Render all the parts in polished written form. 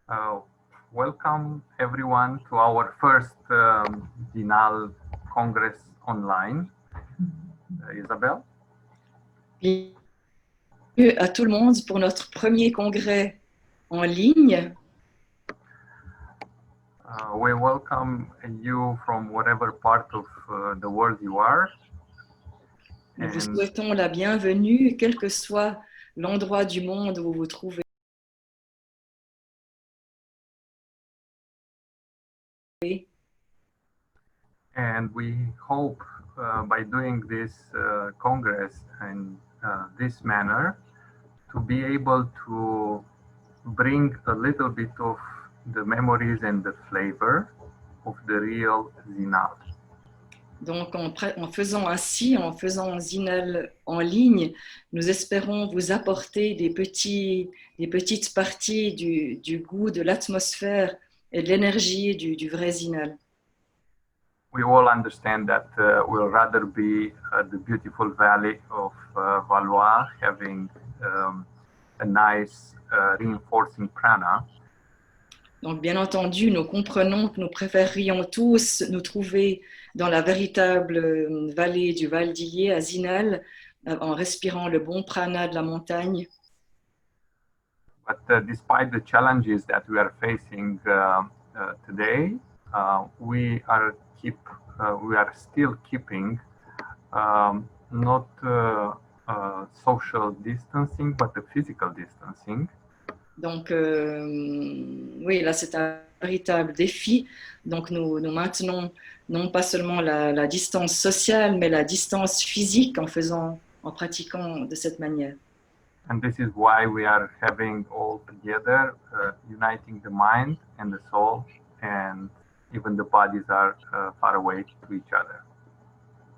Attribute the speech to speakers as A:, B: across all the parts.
A: Uh, Welcome everyone to our first Biennale Congress online. Isabelle?
B: Bienvenue à tout le monde pour notre premier congrès en ligne.
A: We welcome you from whatever part of the world you are.
B: Nous vous souhaitons la bienvenue, quel que soit l'endroit du monde où vous vous trouvez.
A: And we hope by doing this Congress in this manner to be able to bring a little bit of the memories and the flavor of the real Zinal.
B: Donc, en faisant ainsi, en faisant Zinal en ligne, nous espérons vous apporter des petites parties du goût, de l'atmosphère et de l'énergie du vrai Zinal.
A: We all understand that we'll rather be the beautiful valley of Valois, having a nice reinforcing prana.
B: Donc, bien entendu, nous comprenons que nous préférerions tous nous trouver dans la véritable vallée du Val d'Illé, à Zinal, en respirant le bon prana de la montagne.
A: But despite the challenges that we are facing today, we are still keeping not social distancing, but the physical distancing.
B: Donc, oui, là, c'est un véritable défi. Donc, nous maintenons non pas seulement la distance sociale, mais la distance physique en pratiquant de cette manière.
A: And this is why we are having all together, uniting the mind and the soul, and even the bodies are far away to each other.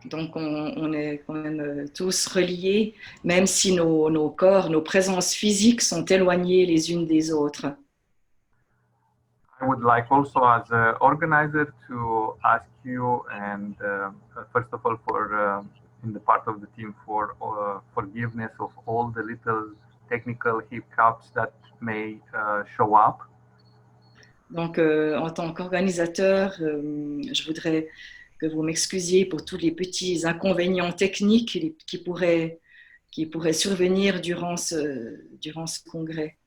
B: Donc, on est quand même tous reliés, même si nos corps, nos présences physiques sont éloignées les unes des autres.
A: I would like also, as an organizer, to ask you, and first of all, for in the part of the team, for forgiveness of all the little technical hiccups that may show up.
B: Donc, en tant qu'organisateur, je voudrais que vous m'excusiez pour tous les petits inconvénients techniques qui pourraient survenir durant ce congrès.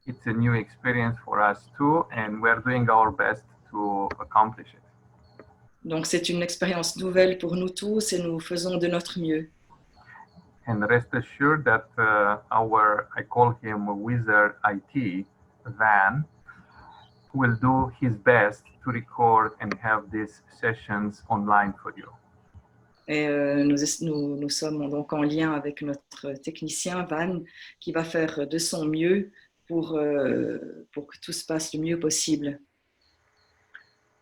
A: It's a new experience for us too, and we're doing our best to accomplish it.
B: Donc, c'est une expérience nouvelle pour nous tous et nous faisons de notre mieux.
A: And rest assured that I call him Wizard IT, Van, will do his best to record and have these sessions online for you.
B: Et nous sommes donc en lien avec notre technicien Van, qui va faire de son mieux pour que tout se passe le mieux possible.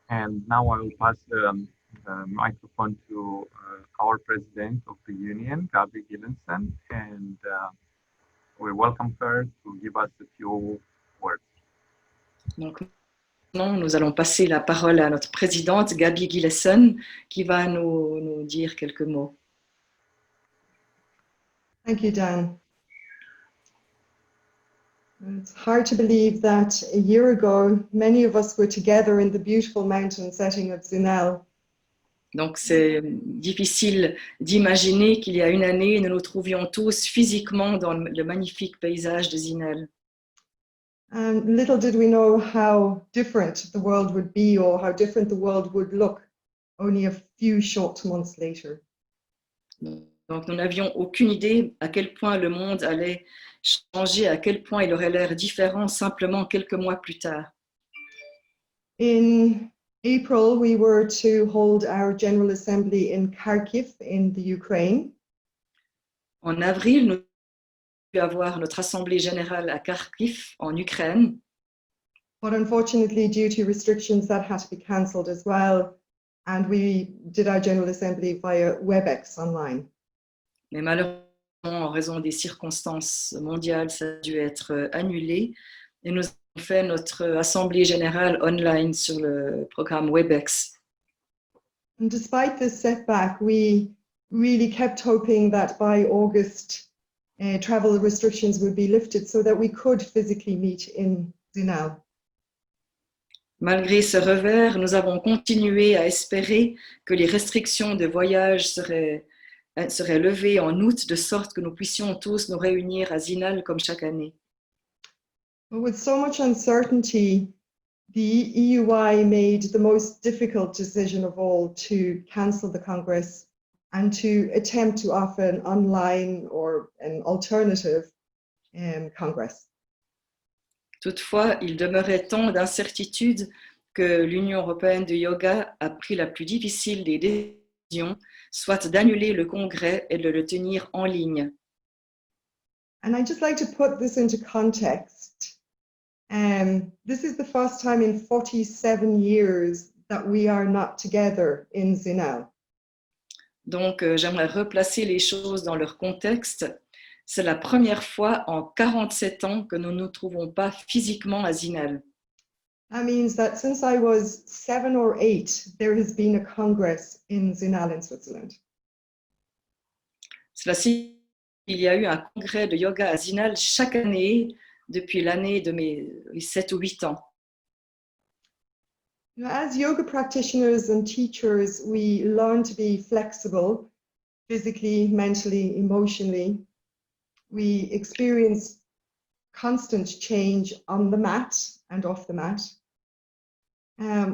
A: And now I will pass the microphone to our president of the union, Gabi Gillenson, and we welcome her to give us a few words.
B: Donc, nous allons passer la parole à notre présidente, Gabi Gillenson, qui va nous dire quelques mots.
C: Thank you, Dan. It's hard to believe that a year ago, many of us were together in the beautiful mountain setting of Zinal.
B: Donc, c'est difficile d'imaginer qu'il y a une année, nous nous trouvions tous physiquement dans le magnifique paysage de Zinal.
C: Little did we know how different the world would be or how different the world would look only a few short months later.
B: Donc, nous n'avions aucune idée à quel point le monde allait changer, à quel point il aurait l'air différent simplement quelques mois plus tard.
C: In April, we were to hold our General Assembly in Kharkiv in the Ukraine.
B: En avril, nous avons avoir notre assemblée générale à Kharkiv, en Ukraine.
C: But unfortunately, due to restrictions, that had to be cancelled as well. And we did our General Assembly via WebEx online.
B: Mais malheureusement, en raison des circonstances mondiales, ça a dû être annulé. Et nous avons fait notre assemblée générale online sur le programme WebEx.
C: And despite this setback, we really kept hoping that by August, travel restrictions would be lifted so that we could physically meet in Zinal.
B: Malgré ce revers, nous avons continué à espérer que les restrictions de voyage seraient levées en août, de sorte que nous puissions tous nous réunir à Zinal comme chaque année.
C: But with so much uncertainty, the EUI made the most difficult decision of all to cancel the Congress and to attempt to offer an online or an alternative Congress.
B: Toutefois, il demeurait tant d'incertitudes que l'Union européenne de yoga a pris la plus difficile des décisions, soit d'annuler le congrès et de le tenir en ligne.
C: And I'd just like to put this into context. This is the first time in 47 years that we are not together in Zinal.
B: Donc, j'aimerais replacer les choses dans leur contexte. C'est la première fois en 47 ans que nous ne nous trouvons pas physiquement à Zinal.
C: That means that since I was 7 or 8, there has been a congress in Zinal in Switzerland.
B: Cela signifie qu'il y a eu un congrès de yoga à Zinal chaque année depuis l'année de mes 7 ou 8 ans.
C: You know, as yoga practitioners and teachers, we learn to be flexible physically, mentally, emotionally. We experience constant change on the mat and off the mat.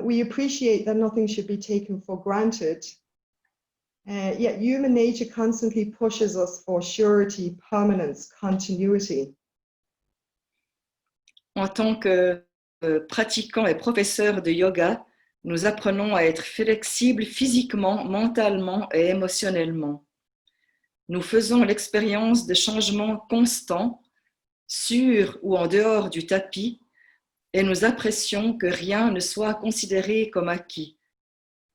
C: We appreciate that nothing should be taken for granted. Yet human nature constantly pushes us for surety, permanence, continuity.
B: En tant que pratiquants et professeurs de yoga, nous apprenons à être flexibles physiquement, mentalement et émotionnellement. Nous faisons l'expérience de changements constants, sur ou en dehors du tapis, et nous apprécions que rien ne soit considéré comme acquis.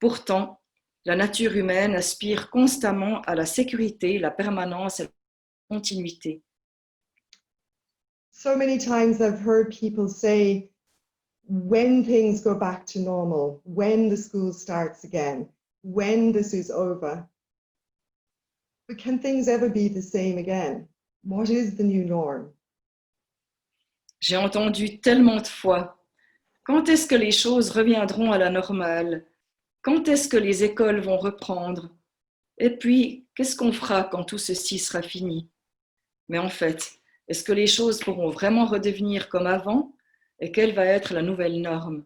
B: Pourtant, la nature humaine aspire constamment à la sécurité, la permanence et la continuité.
C: So many times I've heard people say, when things go back to normal, when the school starts again, when this is over. But can things ever be the same again? What is the new norm?
B: J'ai entendu tellement de fois, quand est-ce que les choses reviendront à la normale? Quand est-ce que les écoles vont reprendre? Et puis, qu'est-ce qu'on fera quand tout ceci sera fini? Mais en fait, est-ce que les choses pourront vraiment redevenir comme avant? Et quelle va être la nouvelle norme?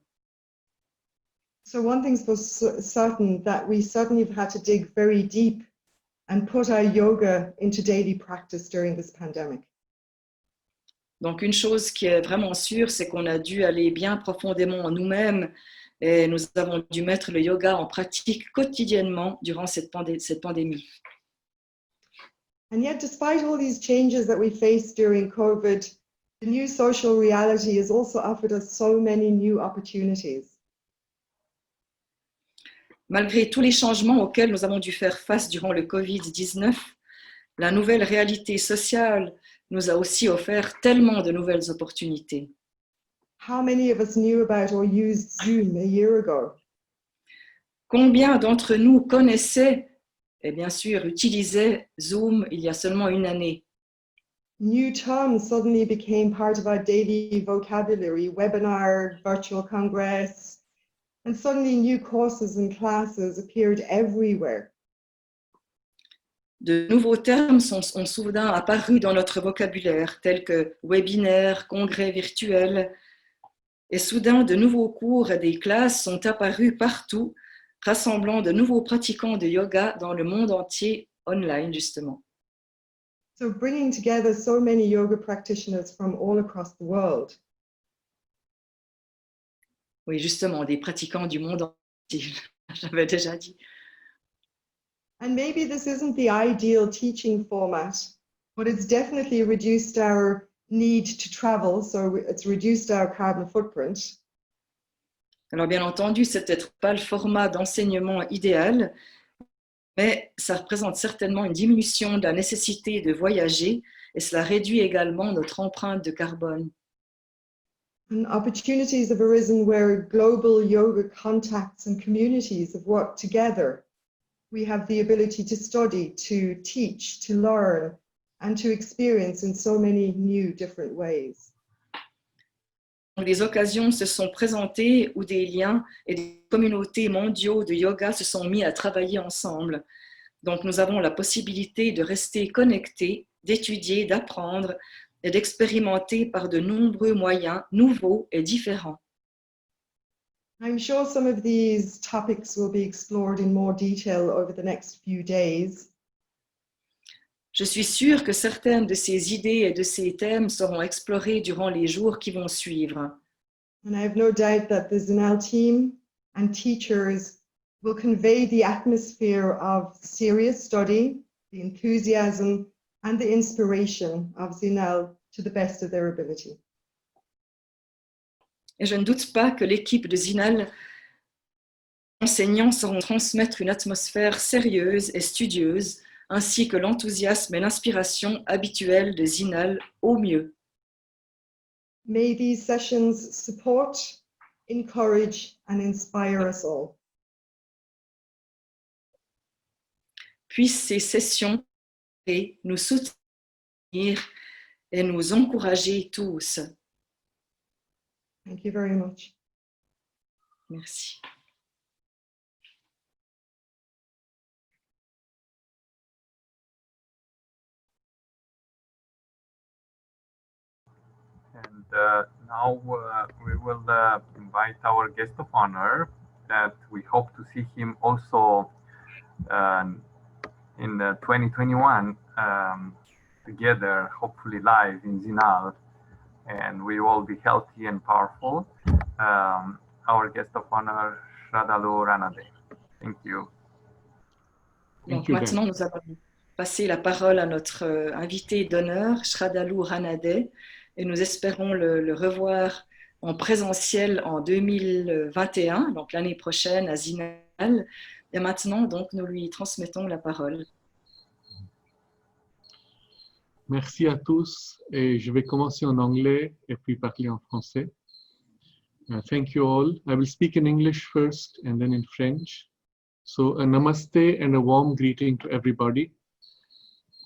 C: So one thing's for certain, that we certainly have had to dig very deep and put our yoga into daily practice during this pandemic.
B: Donc une chose qui est vraiment sûre, c'est qu'on a dû aller bien profondément en nous-mêmes et nous avons dû mettre le yoga en pratique quotidiennement durant cette pandémie.
C: And yet, despite all these changes that we faced during COVID, the new social reality has also offered us so many new opportunities.
B: Malgré tous les changements auxquels nous avons dû faire face durant le Covid-19, la nouvelle réalité sociale nous a aussi offert tellement de nouvelles opportunités.
C: How many of us knew about or used Zoom a year ago?
B: Combien d'entre nous connaissaient et bien sûr utilisaient Zoom il y a seulement une année?
C: New terms suddenly became part of our daily vocabulary, webinar, virtual congress, and suddenly new courses and classes appeared everywhere.
B: De nouveaux termes ont soudain apparu dans notre vocabulaire, tels que webinaire, congrès virtuel, et soudain de nouveaux cours et des classes sont apparus partout, rassemblant de nouveaux pratiquants de yoga dans le monde entier, online justement.
C: So bringing together so many yoga practitioners from all across the world.
B: Oui, justement, des pratiquants du monde entier, j'avais déjà dit.
C: And maybe this isn't the ideal teaching format, but it's definitely reduced our need to travel, so it's reduced our carbon footprint.
B: Alors bien entendu, c'est peut-être pas le format d'enseignement idéal, mais ça représente certainement une diminution de la nécessité de voyager et cela réduit également notre empreinte de carbone.
C: And opportunities have arisen where global yoga contacts and communities have worked together. We have the ability to study, to teach, to learn, and to experience in so many new different ways.
B: des occasions se sont présentées où des liens et des communautés mondiaux de yoga se sont mis à travailler ensemble. Donc, nous avons la possibilité de rester connectés, d'étudier, d'apprendre et d'expérimenter par de nombreux moyens nouveaux et différents.
C: I'm sure some of these topics will be explored in more detail over the next few days.
B: Je suis sûre que certaines de ces idées et de ces thèmes seront explorés durant les jours qui vont suivre.
C: And I have no doubt that the Zinal team and teachers will convey the atmosphere of serious study, the enthusiasm, and the inspiration of Zinal to the best of their ability.
B: Et je ne doute pas que l'équipe de Zinal, enseignants sauront transmettre une atmosphère sérieuse et studieuse, ainsi que l'enthousiasme et l'inspiration habituelle de Zinal au mieux.
C: May these sessions support, encourage, and inspire us all.
B: Puissent ces sessions nous soutenir et nous encourager tous.
C: Thank you very much.
B: Merci.
A: And now we will invite our guest of honor that we hope to see him also in 2021 together, hopefully live in Zinal, and we will be healthy and powerful. Our guest of honor, Shradhalu Ranade. Thank you.
B: Donc maintenant, nous allons passer la parole à notre invité d'honneur, Shradhalu Ranade, et nous espérons le revoir en présentiel en 2021, donc l'année prochaine à Zinal. Et maintenant, donc, nous lui transmettons la parole.
D: Merci à tous, et je vais commencer en anglais et puis parler en français. Thank you all. I will speak in English first and then in French. So a namaste and a warm greeting to everybody.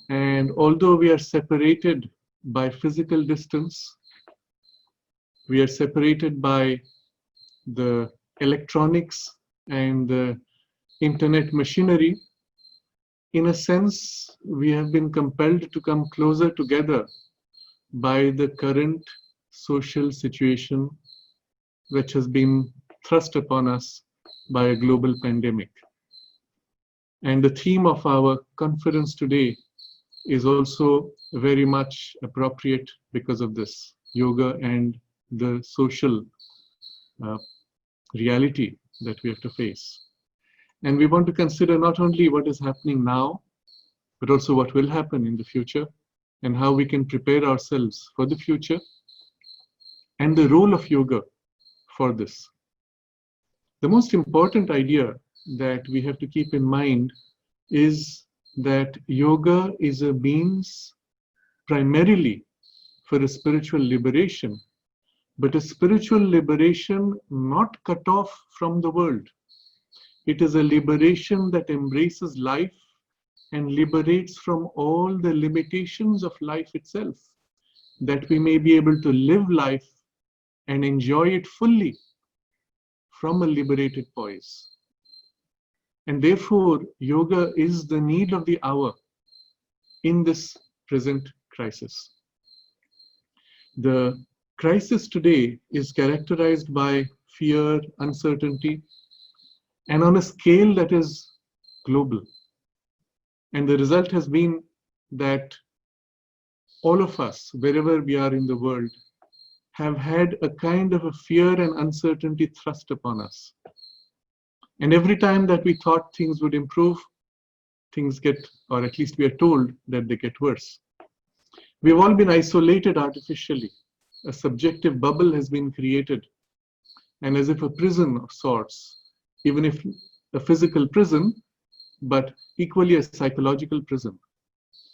D: And although we are separated by physical distance, we are separated by the electronics and the internet machinery. In a sense, we have been compelled to come closer together by the current social situation which has been thrust upon us by a global pandemic. And the theme of our conference today is also very much appropriate because of this, yoga and the social reality that we have to face. And we want to consider not only what is happening now, but also what will happen in the future and how we can prepare ourselves for the future and the role of yoga for this. The most important idea that we have to keep in mind is that yoga is a means primarily for a spiritual liberation, but a spiritual liberation not cut off from the world. It is a liberation that embraces life and liberates from all the limitations of life itself, that we may be able to live life and enjoy it fully from a liberated poise. And therefore, yoga is the need of the hour in this present crisis. The crisis today is characterized by fear, uncertainty, and on a scale that is global. And the result has been that all of us, wherever we are in the world, have had a kind of a fear and uncertainty thrust upon us. And every time that we thought things would improve, things get, or at least we are told that they get worse. We've all been isolated artificially. A subjective bubble has been created, and as if a prison of sorts, even if a physical prison, but equally a psychological prison.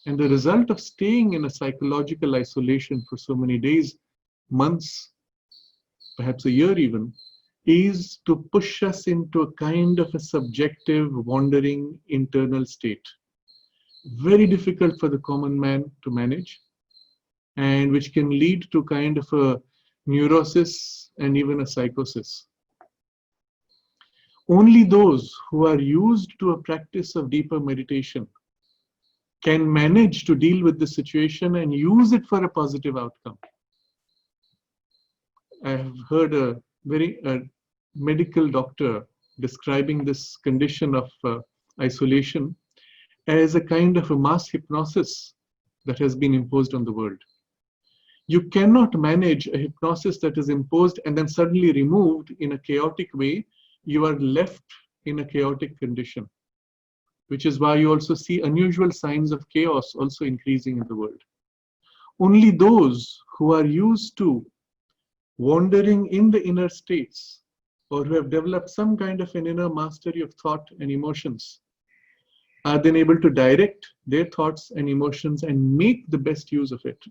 D: And the result of staying in a psychological isolation for so many days, months, perhaps a year even, is to push us into a kind of a subjective, wandering internal state. Very difficult for the common man to manage, and which can lead to kind of a neurosis, and even a psychosis. Only those who are used to a practice of deeper meditation can manage to deal with the situation and use it for a positive outcome. I have heard a medical doctor describing this condition of isolation as a kind of a mass hypnosis that has been imposed on the world. You cannot manage a hypnosis that is imposed and then suddenly removed in a chaotic way. You are left in a chaotic condition, which is why you also see unusual signs of chaos also increasing in the world. Only those who are used to wandering in the inner states, or who have developed some kind of an inner mastery of thought and emotions, are then able to direct their thoughts and emotions and make the best use of it.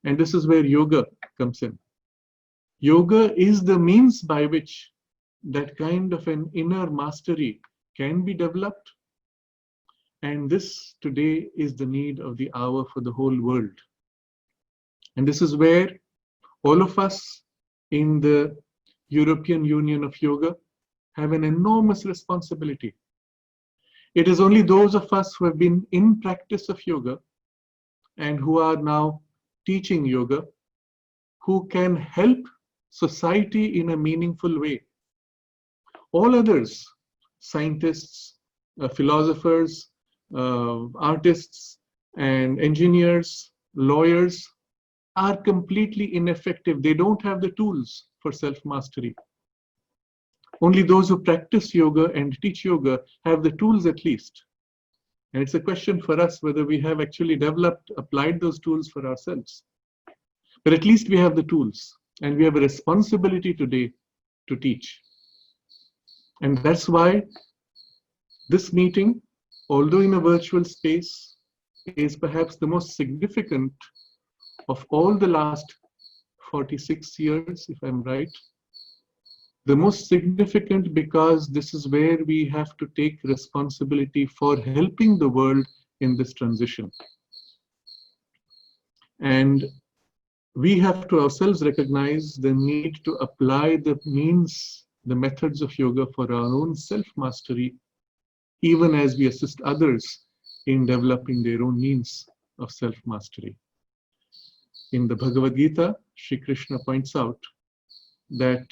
D: And this is where yoga comes in. Yoga is the means by which that kind of an inner mastery can be developed. And this today is the need of the hour for the whole world. And this is where all of us in the European Union of Yoga have an enormous responsibility. It is only those of us who have been in practice of yoga and who are now teaching yoga who can help society in a meaningful way. All others, scientists, philosophers, artists, and engineers, lawyers, are completely ineffective. They don't have the tools for self-mastery. Only those who practice yoga and teach yoga have the tools at least. And it's a question for us whether we have actually applied those tools for ourselves. But at least we have the tools, and we have a responsibility today to teach. And that's why this meeting, although in a virtual space, is perhaps the most significant of all the last 46 years, if I'm right. The most significant because this is where we have to take responsibility for helping the world in this transition. And we have to ourselves recognize the need to apply the means, the methods of yoga for our own self-mastery, even as we assist others in developing their own means of self-mastery. In the Bhagavad Gita, Sri Krishna points out that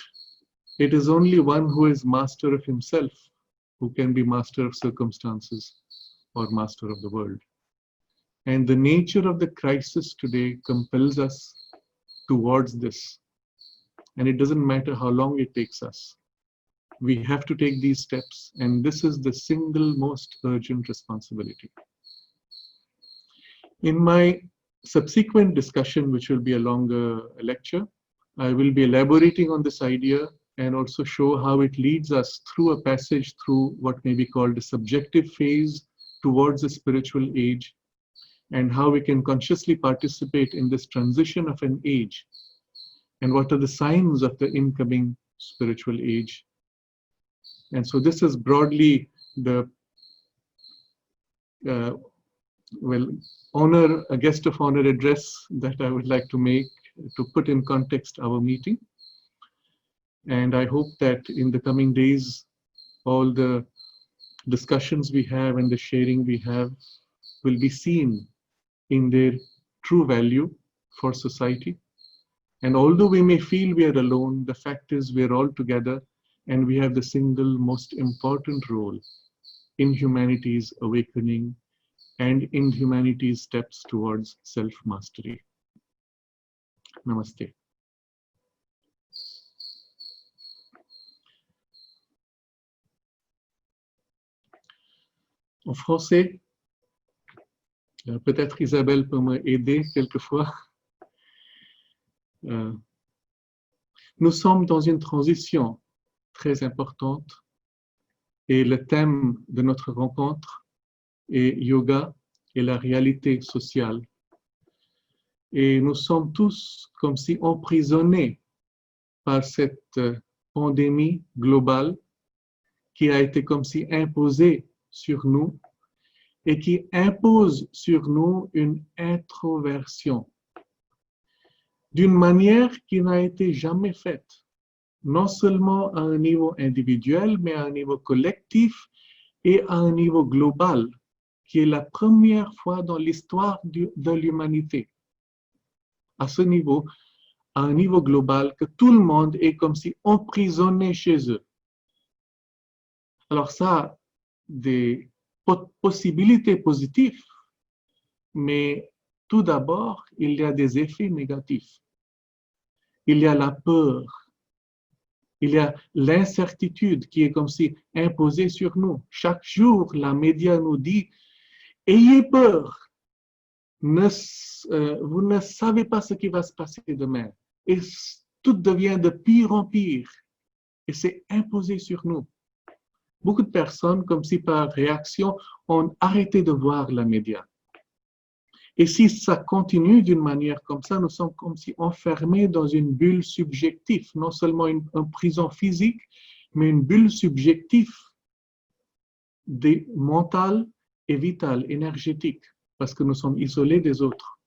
D: it is only one who is master of himself who can be master of circumstances or master of the world. And the nature of the crisis today compels us towards this. And it doesn't matter how long it takes us. We have to take these steps, and this is the single most urgent responsibility. In my subsequent discussion, which will be a longer lecture, I will be elaborating on this idea and also show how it leads us through a passage through what may be called a subjective phase towards a spiritual age, and how we can consciously participate in this transition of an age, and what are the signs of the incoming spiritual age. And so this is broadly the a guest of honor address that I would like to make to put in context our meeting. And I hope that in the coming days, all the discussions we have and the sharing we have will be seen in their true value for society. And although we may feel we are alone, the fact is we are all together, and we have the single most important role in humanity's awakening and in humanity's steps towards self-mastery. Namaste. En français, peut-être Isabelle peut m'aider quelquefois. Nous sommes dans une transition très importante et le thème de notre rencontre est yoga et la réalité sociale. Et nous sommes tous comme si emprisonnés par cette pandémie globale qui a été comme si imposée sur nous et qui impose sur nous une introversion. d'une manière qui n'a été jamais faite, non seulement à un niveau individuel, mais à un niveau collectif et à un niveau global, qui est la première fois dans l'histoire de l'humanité. À ce niveau, à un niveau global, que tout le monde est comme si emprisonné chez eux. Alors ça a des possibilités positives, mais tout d'abord, il y a des effets négatifs. Il y a la peur, il y a l'incertitude qui est comme si imposée sur nous. Chaque jour, la média nous dit « Ayez peur, vous ne savez pas ce qui va se passer demain. » Et tout devient de pire en pire. Et c'est imposé sur nous. Beaucoup de personnes, comme si par réaction, ont arrêté de voir la média. Et si ça continue d'une manière comme ça, nous sommes comme si enfermés dans une bulle subjective, non seulement une prison physique, mais une bulle subjective mentale et vitale, énergétique, parce que nous sommes isolés des autres.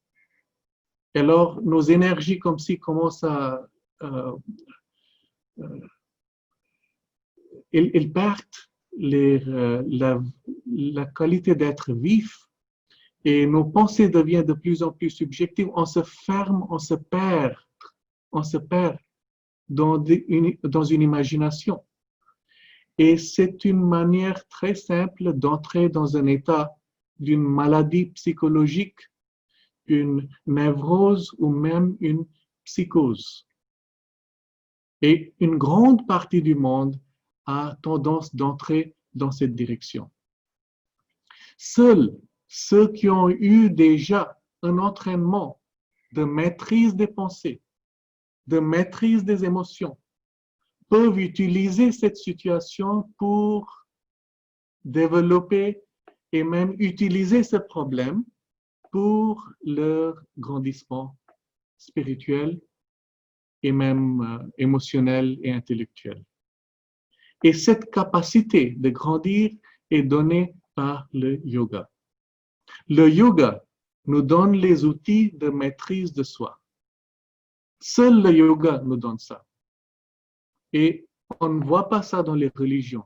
D: Et alors, nos énergies comme si commencent à... elles perdent la qualité d'être vif, et nos pensées deviennent de plus en plus subjectives. On se ferme, on se perd dans une imagination. Et c'est une manière très simple d'entrer dans un état d'une maladie psychologique, une névrose ou même une psychose. Et une grande partie du monde a tendance d'entrer dans cette direction. Seuls ceux qui ont eu déjà un entraînement de maîtrise des pensées, de maîtrise des émotions, peuvent utiliser cette situation pour développer et même utiliser ce problème pour leur grandissement spirituel et même émotionnel et intellectuel. Et cette capacité de grandir est donnée par le yoga. Le yoga nous donne les outils de maîtrise de soi. Seul le yoga nous donne ça. Et on ne voit pas ça dans les religions.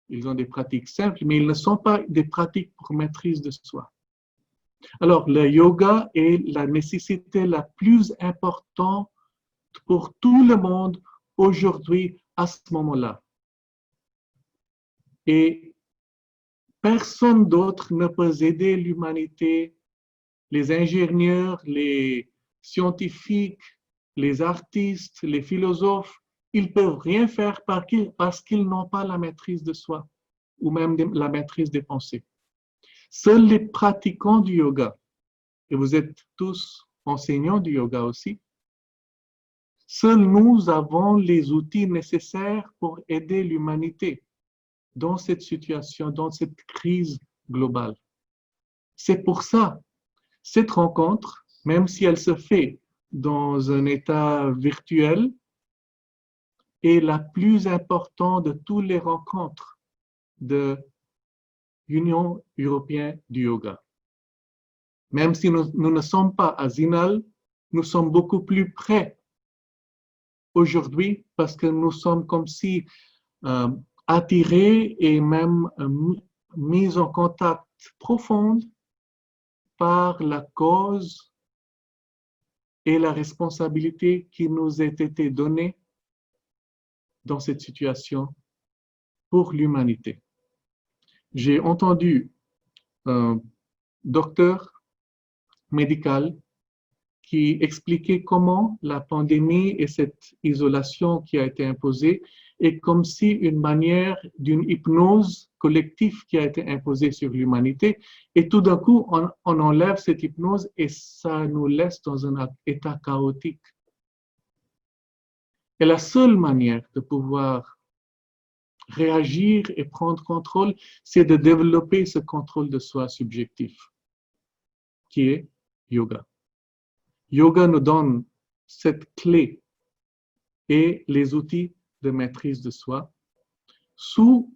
D: Ils ont des pratiques simples, mais ils ne sont pas des pratiques pour maîtrise de soi. Alors, le yoga est la nécessité la plus importante pour tout le monde aujourd'hui à ce moment-là. Et personne d'autre ne peut aider l'humanité, les ingénieurs, les scientifiques, les artistes, les philosophes, ils ne peuvent rien faire parce qu'ils n'ont pas la maîtrise de soi ou même la maîtrise des pensées. Seuls les pratiquants du yoga, et vous êtes tous enseignants du yoga aussi, seuls nous avons les outils nécessaires pour aider l'humanité dans cette situation, dans cette crise globale. C'est pour ça, cette rencontre, même si elle se fait dans un état virtuel, est la plus importante de toutes les rencontres de l'Union européenne du yoga. Même si nous ne sommes pas à Zinal, nous sommes beaucoup plus près aujourd'hui parce que nous sommes comme si attirés et même mis en contact profond par la cause et la responsabilité qui nous a été donnée dans cette situation pour l'humanité. J'ai entendu un docteur médical qui expliquait comment la pandémie et cette isolation qui a été imposée est comme si une manière d'une hypnose collective qui a été imposée sur l'humanité, et tout d'un coup, on enlève cette hypnose et ça nous laisse dans un état chaotique. Et la seule manière de pouvoir réagir et prendre contrôle, c'est de développer ce contrôle de soi subjectif, qui est yoga. Yoga nous donne cette clé et les outils de maîtrise de soi sous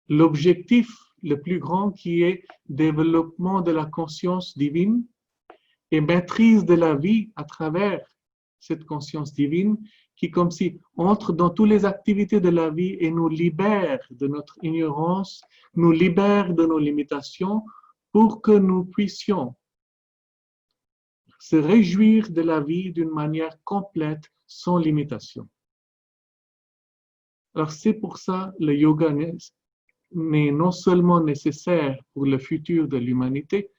D: l'objectif le plus grand qui est développement de la conscience divine et maîtrise de la vie à travers cette conscience divine qui, comme si, entre dans toutes les activités de la vie et nous libère de notre ignorance, nous libère de nos limitations pour que nous puissions se réjouir de la vie d'une manière complète, sans limitation. Alors c'est pour ça que le yoga n'est non seulement nécessaire pour le futur de l'humanité,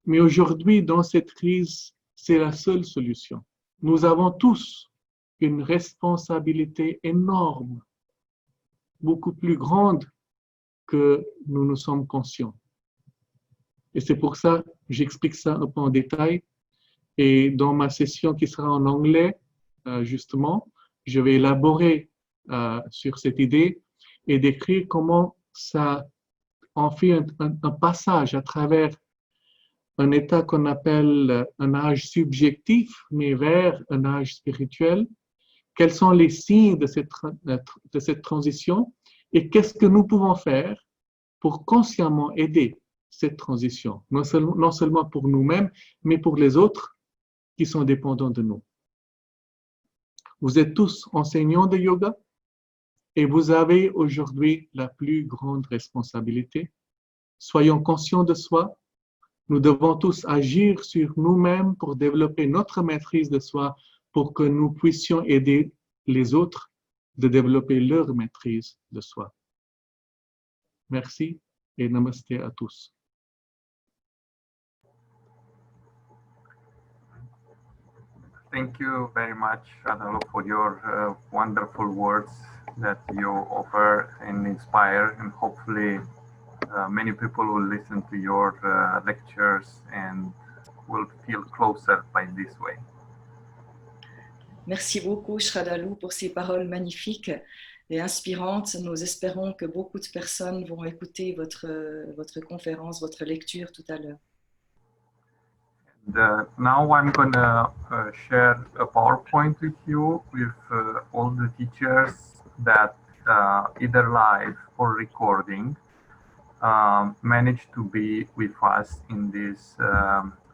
D: mais aujourd'hui, dans cette crise, c'est la seule solution. Nous avons tous une responsabilité énorme, beaucoup plus grande que nous nous sommes conscients. Et c'est pour ça que j'explique ça un peu en détail. Et dans ma session qui sera en anglais, justement, je vais élaborer sur cette idée et décrire comment ça en fait un passage à travers un état qu'on appelle un âge subjectif, mais vers un âge spirituel. Quels sont les signes de cette transition et qu'est-ce que nous pouvons faire pour consciemment aider cette transition, non seulement pour nous-mêmes, mais pour les autres qui sont dépendants de nous. Vous êtes tous enseignants de yoga et vous avez aujourd'hui la plus grande responsabilité. Soyons conscients de soi. Nous devons tous agir sur nous-mêmes pour développer notre maîtrise de soi, pour que nous puissions aider les autres de développer leur maîtrise de soi. Merci et namasté à tous.
A: Thank you very much, Shradhalu, for your wonderful words that you offer and inspire, and hopefully many people will listen to your lectures and will feel closer by this way.
B: Merci beaucoup, Shradhalu, pour ces paroles magnifiques et inspirantes. Nous espérons que beaucoup de personnes vont écouter votre conférence, votre lecture tout à l'heure.
A: Now I'm going to share a PowerPoint with you with all the teachers that either live or recording managed to be with us in this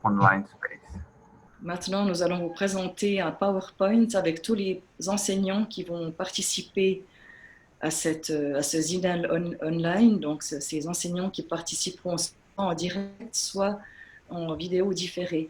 A: online space.
B: Maintenant, nous allons vous présenter un PowerPoint avec tous les enseignants qui vont participer à ce Zinal online, donc ces enseignants qui participeront soit en direct, soit en vidéo différée.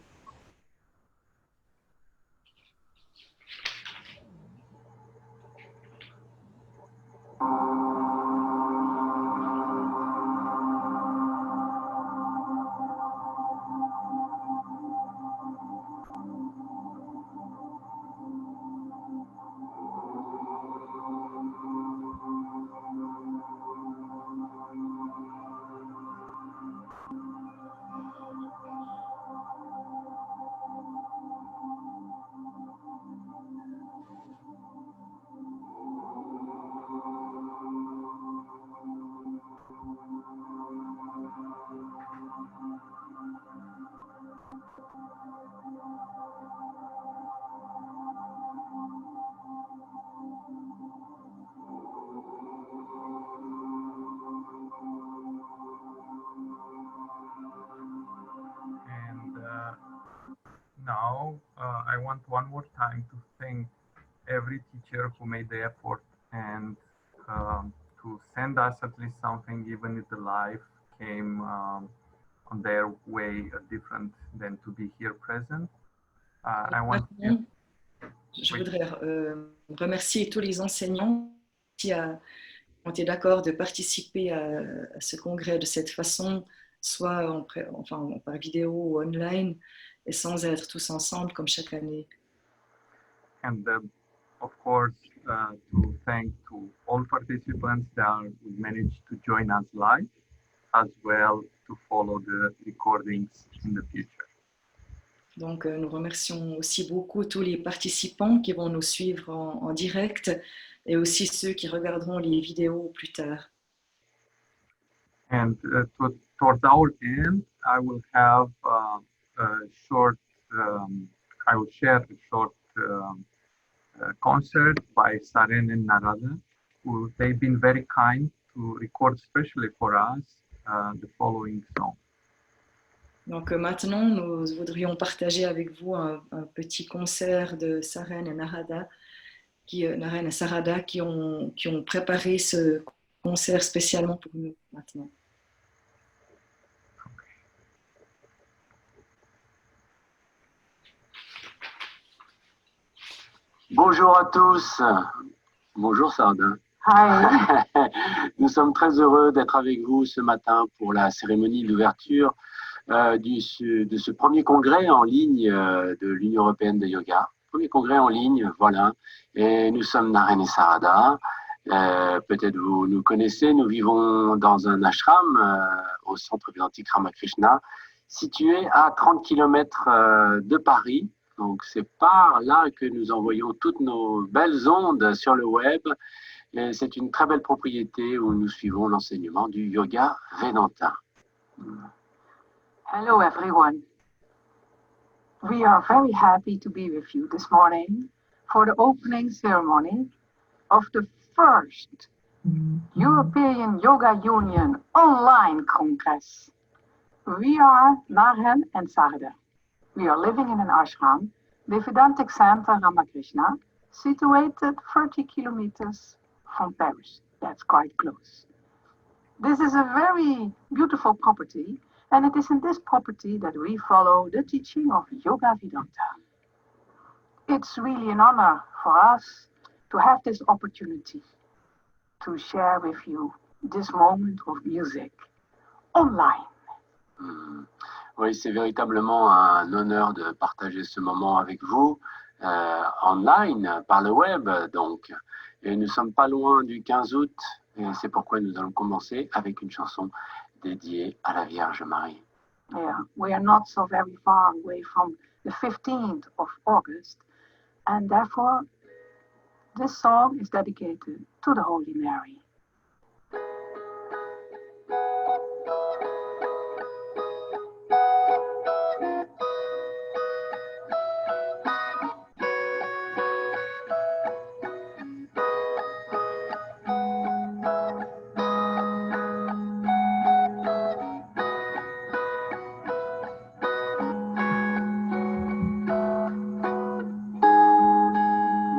A: Now, I want one more time to thank every teacher who made the effort and to send us at least something, even if the live came on their way different than to be here present. I want to...
B: Je voudrais remercier tous les enseignants qui ont été d'accord de participer à ce congrès de cette façon, soit par vidéo ou online, et sans être tous ensemble comme chaque année.
A: And of course, to thank to all participants that managed to join us live, as well to follow the recordings in the future.
B: Donc, nous remercions aussi beaucoup tous les participants qui vont nous suivre en direct et aussi ceux qui regarderont les vidéos plus tard.
A: And towards our end, I will have I will share a short concert by Saren and Narada, who they've been very kind to record especially for us the following song.
B: Donc maintenant, nous voudrions partager avec vous un petit concert de Saren et Narada, Naren et Sarada, qui ont préparé ce concert spécialement pour nous maintenant.
E: Bonjour à tous. Bonjour Sardin.
F: Hi.
E: Nous sommes très heureux d'être avec vous ce matin pour la cérémonie d'ouverture de ce premier congrès en ligne de l'Union européenne de yoga. Premier congrès en ligne, voilà. Et nous sommes Naren et Sarada. Peut-être vous nous connaissez, nous vivons dans un ashram au centre védantique Ramakrishna, situé à 30 km de Paris. Donc c'est par là que nous envoyons toutes nos belles ondes sur le web. Et c'est une très belle propriété où nous suivons l'enseignement du yoga Vedanta.
F: Hello, everyone. We are very happy to be with you this morning for the opening ceremony of the first European Yoga Union online Congress. We are Naren and Sarada. We are living in an ashram, the Vedantic Center Ramakrishna, situated 30 kilometers from Paris. That's quite close. This is a very beautiful property, and it is in this property that we follow the teaching of Yoga Vedanta. It's really an honor for us to have this opportunity to share with you this moment of music online.
E: Oui, c'est véritablement un honneur de partager ce moment avec vous, online, par le web, donc. Et nous ne sommes pas loin du 15 août, et c'est pourquoi nous allons commencer avec une chanson dédiée à la Vierge Marie.
F: Yeah, we are not so very far away from the 15th of August, and therefore this song is dedicated to the Holy Mary.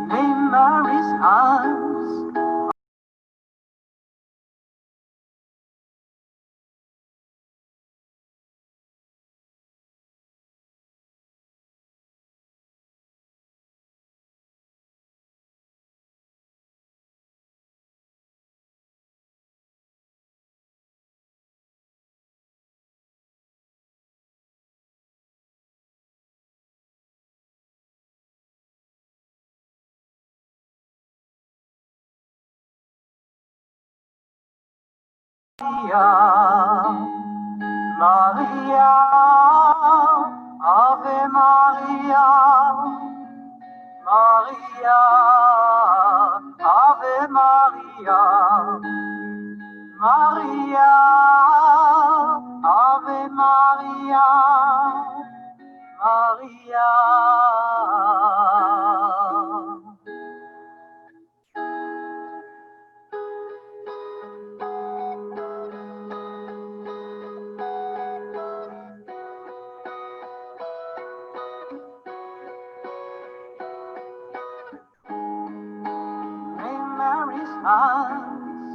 F: Name Mary's arms. Maria, Ave Maria, Maria, Ave Maria, Maria, Ave Maria, Maria. Mary's hands,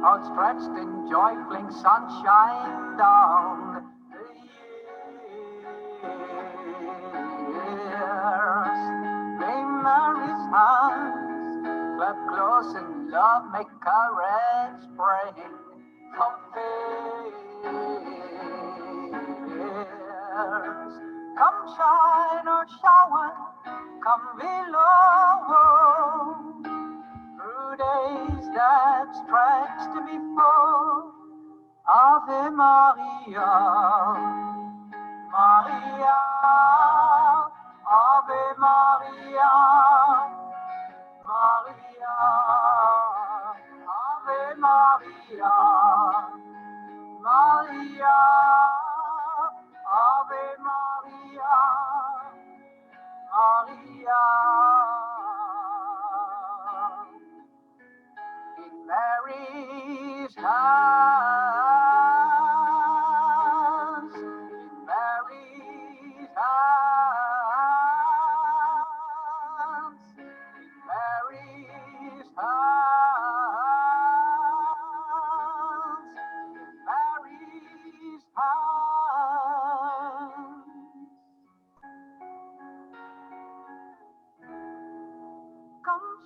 F: outstretched in joy, fling sunshine down the years. May Mary's hands clap close in love, make courage spring from fears. Come shine or shower, come below. Through days that stretch to be full, Ave Maria, Maria, Ave Maria, Maria, Ave Maria, Maria, Ave Maria, Maria. Mary's hands, in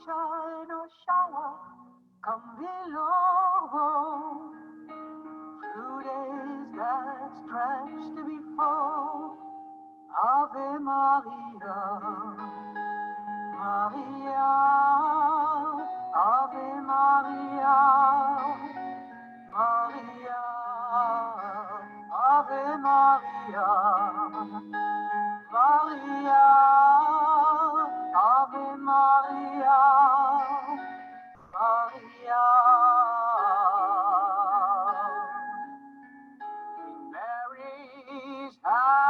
F: sunshine or shower come below. Through days that stretched before. Ave Maria, Maria, Ave Maria, Maria, Ave Maria, Maria, Ave Maria, Maria. In Mary's house.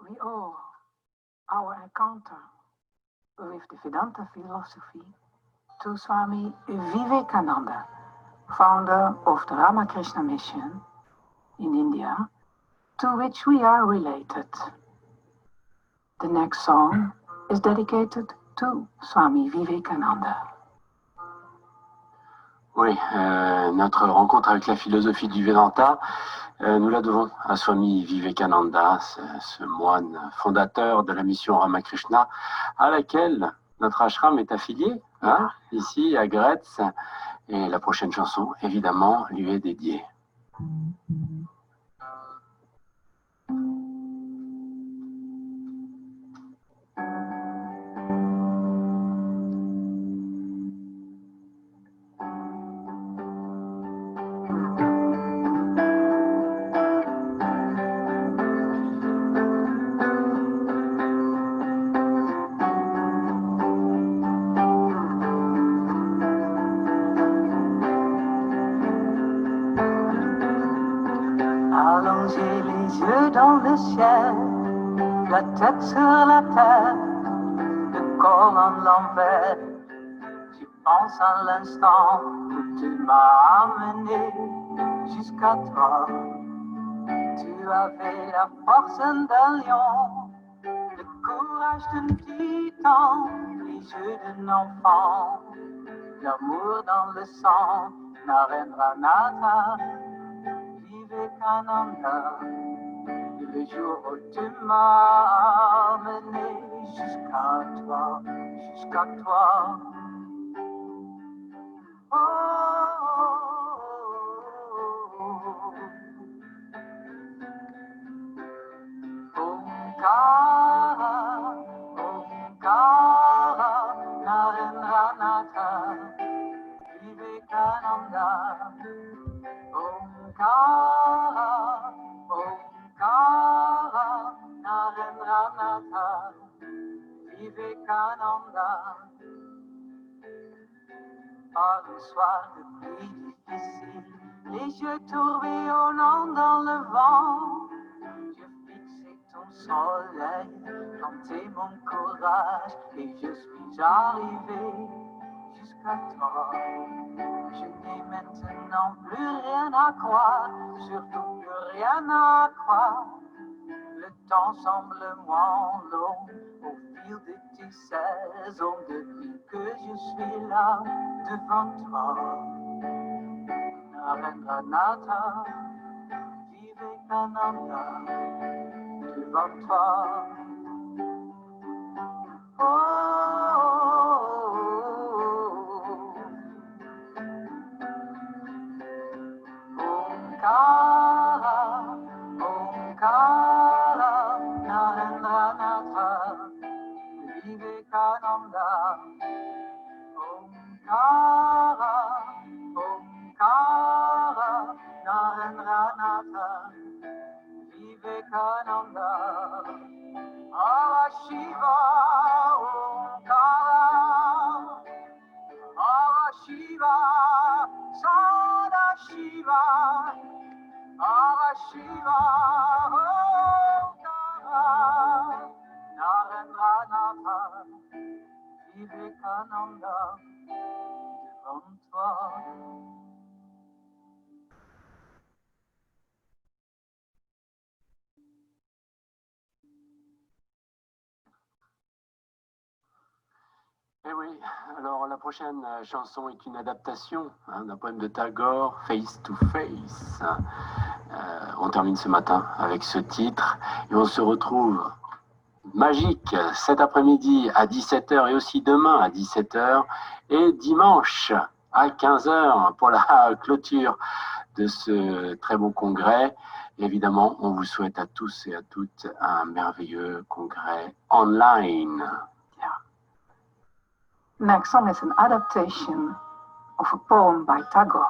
F: We owe our encounter with the Vedanta philosophy to Swami Vivekananda, founder of the Ramakrishna Mission in India, to which we are related. The next song is dedicated to Swami Vivekananda.
E: Oui, notre rencontre avec la philosophie du Vedanta, nous la devons à Swami Vivekananda, ce moine fondateur de la mission Ramakrishna, à laquelle notre ashram est affilié, hein, ici à Gretz. Et la prochaine chanson, évidemment, lui est dédiée.
F: Allongez les yeux dans le ciel, la tête sur la terre, le corps en l'envers. Je pense à l'instant où tu m'as amené jusqu'à toi. Tu avais la force d'un lion, le courage d'un titan, les yeux d'un enfant, l'amour dans le sang, Narendranatha. Vivekananda, le jour où tu m'as amené jusqu'à toi, jusqu'à toi. Oh, Omkara, Omkara, Narendranatha, Vivekananda. Omkara, Omkara, Narendranatha, Vivekananda. Par le soir de pluie difficile, les yeux tourbillonnant dans le vent, je fixais ton soleil, plantais mon courage, et je suis arrivé jusqu'à toi. Je n'ai maintenant plus rien à croire, surtout plus rien à croire. Le temps semble moins long au fil de tes saisons depuis que je suis là devant toi. Narendranatha, Vivekananda, devant toi. Omkara, Omkara, Narendranatha, Vivekananda. Omkara, Omkara, Narendranatha, Vivekananda. Hara Shiva, Omkara, Hara Shiva, Sada Shiva, Hara Shiva, Omkara, Narendranatha, Vivekananda, devant toi.
E: Eh oui, alors la prochaine chanson est une adaptation d'un poème de Tagore, Face to Face. On termine ce matin avec ce titre et on se retrouve magique cet après-midi à 17h et aussi demain à 17h et dimanche à 15h pour la clôture de ce très beau congrès. Évidemment, on vous souhaite à tous et à toutes un merveilleux congrès online.
F: Next song is an adaptation of a poem by Tagore,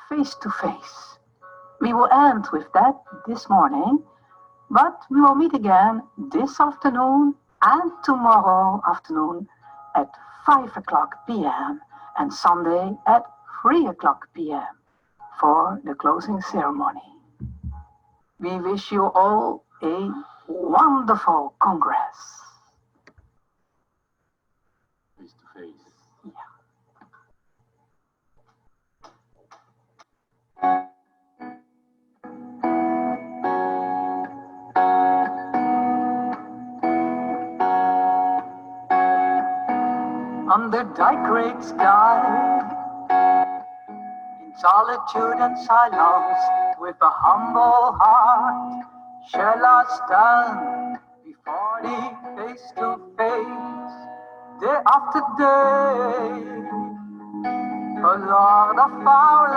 F: Face to Face. We will end with that this morning, but we will meet again this afternoon and tomorrow afternoon at 5 o'clock p.m. and Sunday at 3 o'clock p.m. for the closing ceremony. We wish you all a wonderful Congress.
E: Face to face.
F: Under thy great sky, in solitude and silence, with a humble heart, shall I stand before thee face to face, day after day, O Lord of our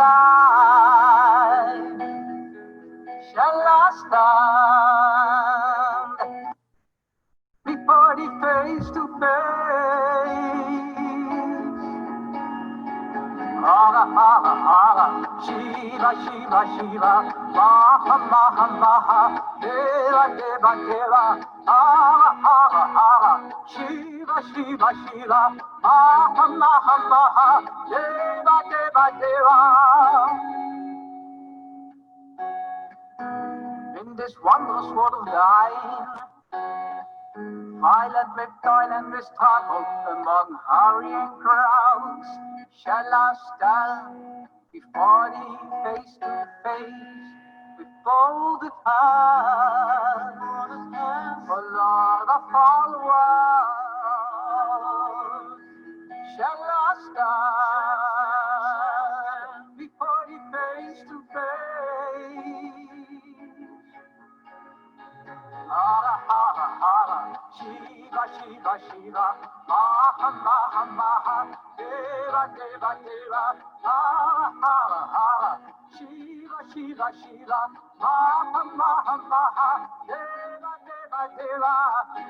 F: life, shall I stand before thee face to face. Hara Hara Hara, Shiva Shiva Shiva, Maha Maha Maha, Deva Deva Deva, Hara Hara Hara, Shiva Shiva Shiva, Maha Maha Maha, Deva Deva Deva. In this wondrous world of thine, violent with toil and with struggle among hurrying crowds, shall I stand before thee face to face with folded hands, O Lord of all worlds, shall I stand before thee face to face. Hara Hara Hara, Shiva Shiva Shiva, Maha Maha Maha, Deva Deva Deva, Hara Hara Hara, Shiva Shiva Shiva, Maha Maha Maha, Deva Deva.
E: Deva,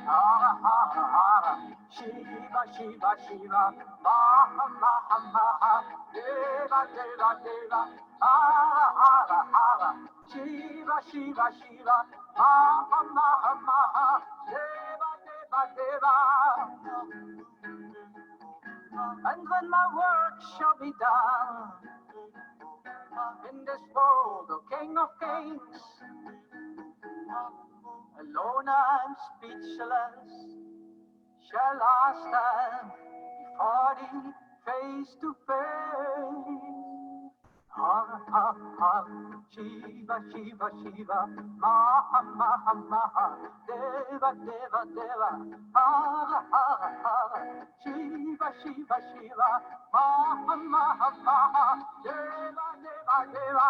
E: Hara Hara Hara, Shiva Shiva Shiva, Maha Maha Maha, Deva Deva Deva, Hara Hara Hara, Shiva Shiva Shiva, Maha Maha Maha, Deva Deva Deva. And when my work shall be done in this world, O King of Kings, alone and speechless shall I stand before thee face to face. Hara Hara Hara, Shiva Shiva Shiva, Maha Maha Maha, Deva Deva Deva, Hara Hara Hara, Shiva Shiva Shiva, Maha Maha Maha, Deva Deva Deva,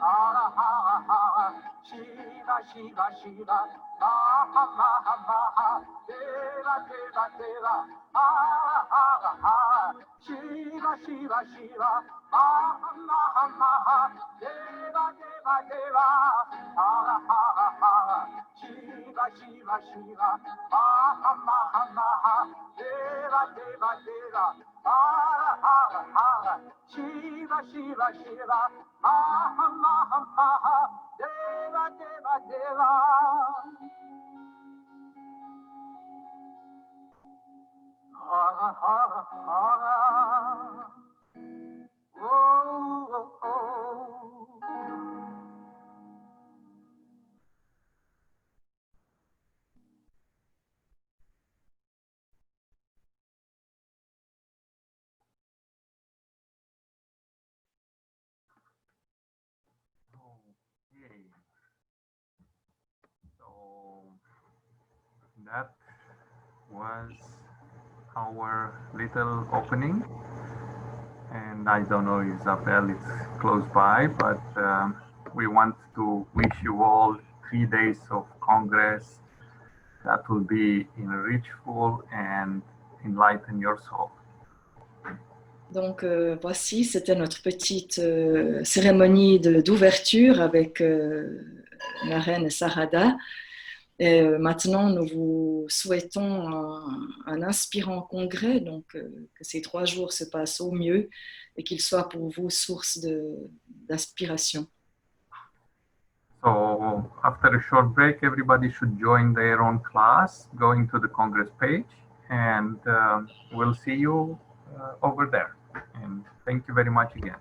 E: Hara Hara Hara, Shiva Shiva Shiva, Maha Maha Maha, Deva Deva Deva, Hara Hara Hara, Shiva Shiva Shiva, Maha Maha Maha, Deva Deva Deva, Hara Hara Hara, Shiva Shiva Shiva, Maha Maha Maha, Deva Deva Deva, Hara Hara Hara, Shiva Shiva Shiva, Maha Maha Maha, Deva Deva Deva. Hara Hara Hara. Oh, oh, oh.
A: Okay. So that was our little opening. And I don't know, Isabel, it's close by, but we want to wish you all 3 days of Congress that will be enrichful and enlighten your soul.
B: Donc voici, c'était notre petite cérémonie d'ouverture avec la reine Sarada. Et maintenant, nous vous souhaitons un inspirant congrès, donc que ces 3 jours se passent au mieux et qu'ils soient pour vous source d'inspiration.
A: So after a short break, everybody should join their own class, going to the Congress page, and we'll see you over there. And thank you very much again.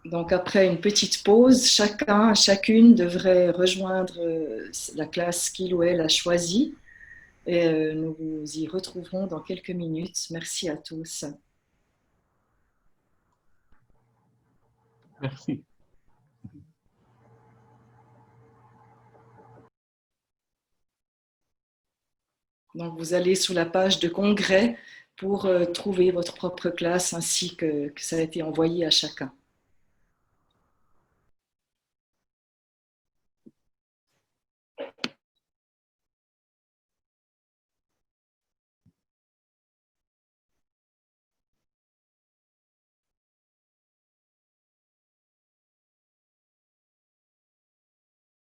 B: Donc après une petite pause, chacune devrait rejoindre la classe qu'il ou elle a choisie. Et nous vous y retrouverons dans quelques minutes. Merci à tous.
D: Merci.
B: Donc vous allez sur la page de congrès pour trouver votre propre classe ainsi que ça a été envoyé à chacun.